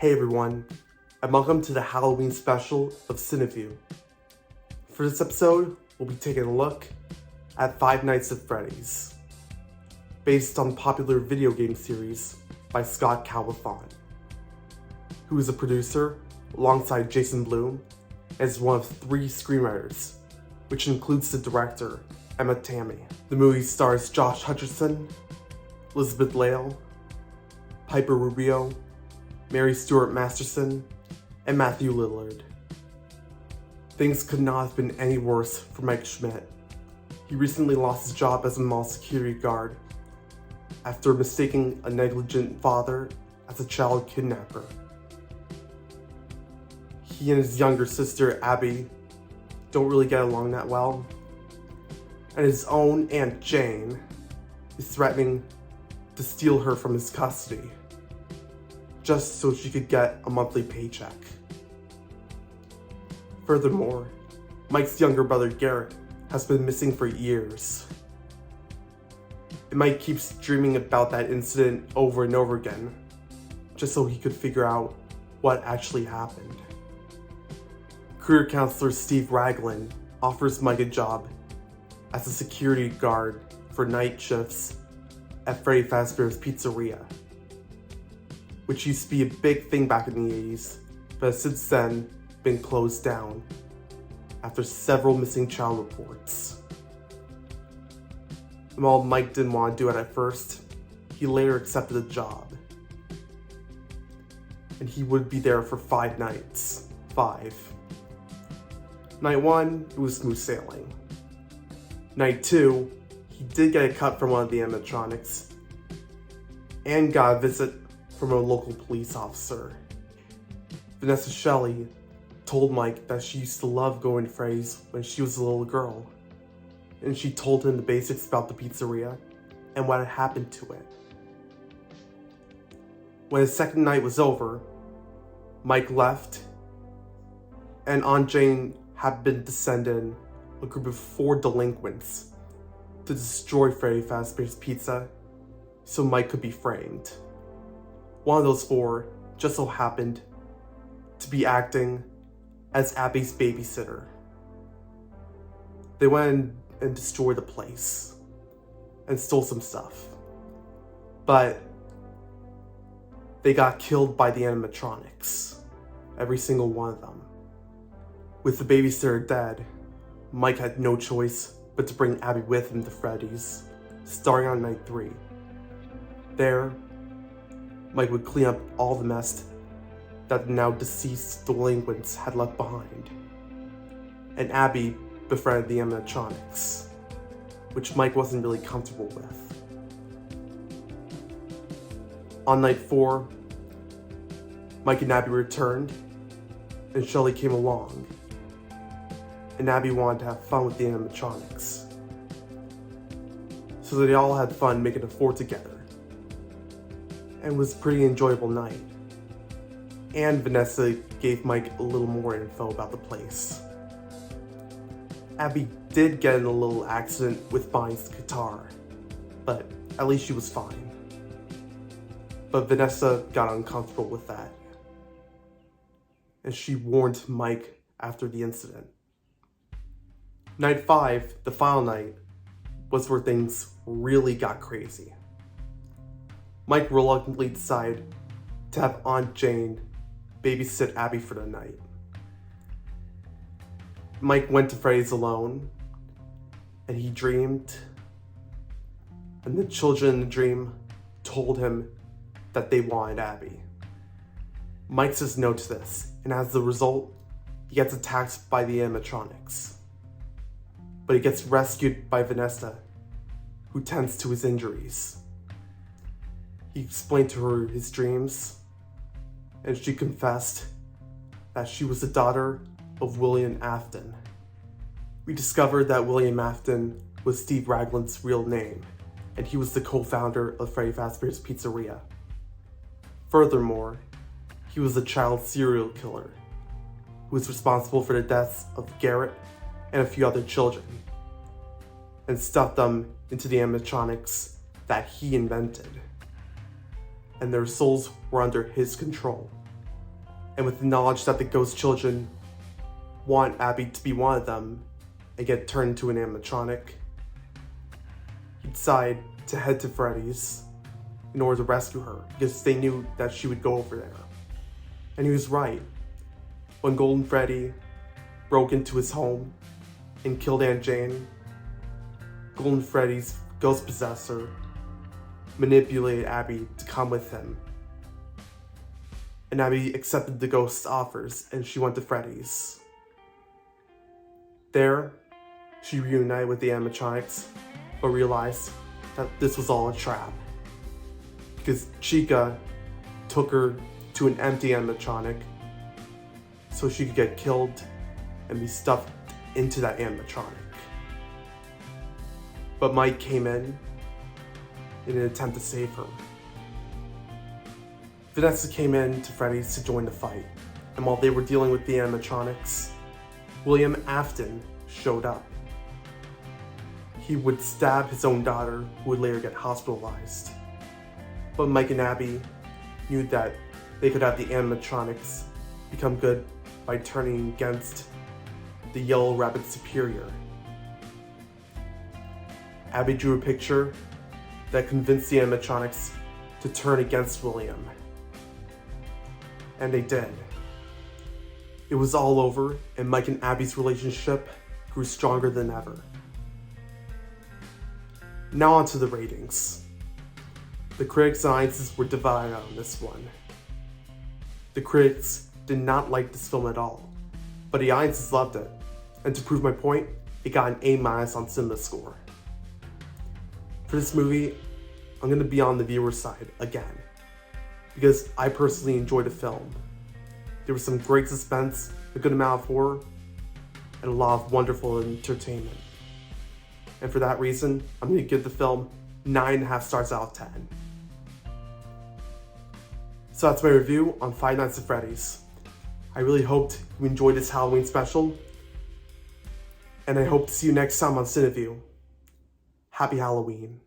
Hey everyone, and welcome to the Halloween special of CineView. For this episode, we'll be taking a look at Five Nights at Freddy's, based on the popular video game series by Scott Cawthon, who is a producer alongside Jason Blum and is one of 3 screenwriters, which includes the director, Emma Tammy. The movie stars Josh Hutcherson, Elizabeth Lail, Piper Rubio, Mary Stuart Masterson, and Matthew Lillard. Things could not have been any worse for Mike Schmidt. He recently lost his job as a mall security guard after mistaking a negligent father as a child kidnapper. He and his younger sister, Abby, don't really get along that well, and his own Aunt Jane is threatening to steal her from his custody, just so she could get a monthly paycheck. Furthermore, Mike's younger brother Garrett has been missing for years. And Mike keeps dreaming about that incident over and over again, just so he could figure out what actually happened. Career counselor Steve Raglan offers Mike a job as a security guard for night shifts at Freddy Fazbear's Pizzeria, which used to be a big thing back in the 80s, but has since then been closed down after several missing child reports. And while Mike didn't want to do it at first, he later accepted the job. And he would be there for 5 nights. 5. Night 1, it was smooth sailing. Night 2, he did get a cut from one of the animatronics and got a visit from a local police officer. Vanessa Shelley told Mike that she used to love going to Freddy's when she was a little girl, and she told him the basics about the pizzeria and what had happened to it. When his second night was over, Mike left, and Aunt Jane had been to send in a group of 4 delinquents to destroy Freddy Fazbear's Pizza so Mike could be framed. One of those 4 just so happened to be acting as Abby's babysitter. They went and destroyed the place and stole some stuff, but they got killed by the animatronics, every single one of them. With the babysitter dead, Mike had no choice but to bring Abby with him to Freddy's, starting on night 3. There, Mike would clean up all the mess that the now deceased delinquents had left behind. And Abby befriended the animatronics, which Mike wasn't really comfortable with. On night 4, Mike and Abby returned, and Shelley came along. And Abby wanted to have fun with the animatronics. So they all had fun making a fort together. And it was a pretty enjoyable night. And Vanessa gave Mike a little more info about the place. Abby did get in a little accident with Bonnie's guitar, but at least she was fine. But Vanessa got uncomfortable with that, and she warned Mike after the incident. Night 5, the final night, was where things really got crazy. Mike reluctantly decided to have Aunt Jane babysit Abby for the night. Mike went to Freddy's alone, and he dreamed, and the children in the dream told him that they wanted Abby. Mike says no to this, and as a result, he gets attacked by the animatronics. But he gets rescued by Vanessa, who tends to his injuries. He explained to her his dreams, and she confessed that she was the daughter of William Afton. We discovered that William Afton was Steve Raglan's real name, and he was the co-founder of Freddy Fazbear's Pizzeria. Furthermore, he was a child serial killer who was responsible for the deaths of Garrett and a few other children, and stuffed them into the animatronics that he invented. And their souls were under his control. and with the knowledge that the ghost children want Abby to be one of them and get turned into an animatronic, he decided to head to Freddy's in order to rescue her because they knew that she would go over there. And he was right. When Golden Freddy broke into his home and killed Aunt Jane, Golden Freddy's ghost possessor manipulated Abby to come with him. And Abby accepted the ghost's offers and she went to Freddy's. There, she reunited with the animatronics, but realized that this was all a trap. Because Chica took her to an empty animatronic so she could get killed and be stuffed into that animatronic. But Mike came in an attempt to save her. Vanessa came in to Freddy's to join the fight, and while they were dealing with the animatronics, William Afton showed up. He would stab his own daughter, who would later get hospitalized. But Mike and Abby knew that they could have the animatronics become good by turning against the Yellow Rabbit Superior. Abby drew a picture that convinced the animatronics to turn against William. And they did. It was all over, and Mike and Abby's relationship grew stronger than ever. Now on to the ratings. The critics' audiences were divided on this one. The critics did not like this film at all, but the audiences loved it. And to prove my point, it got an A- on CinemaScore. For this movie, I'm going to be on the viewer's side again, because I personally enjoyed the film. There was some great suspense, a good amount of horror, and a lot of wonderful entertainment. And for that reason, I'm going to give the film 9.5 stars out of 10. So that's my review on Five Nights at Freddy's. I really hoped you enjoyed this Halloween special, and I hope to see you next time on CineView. Happy Halloween.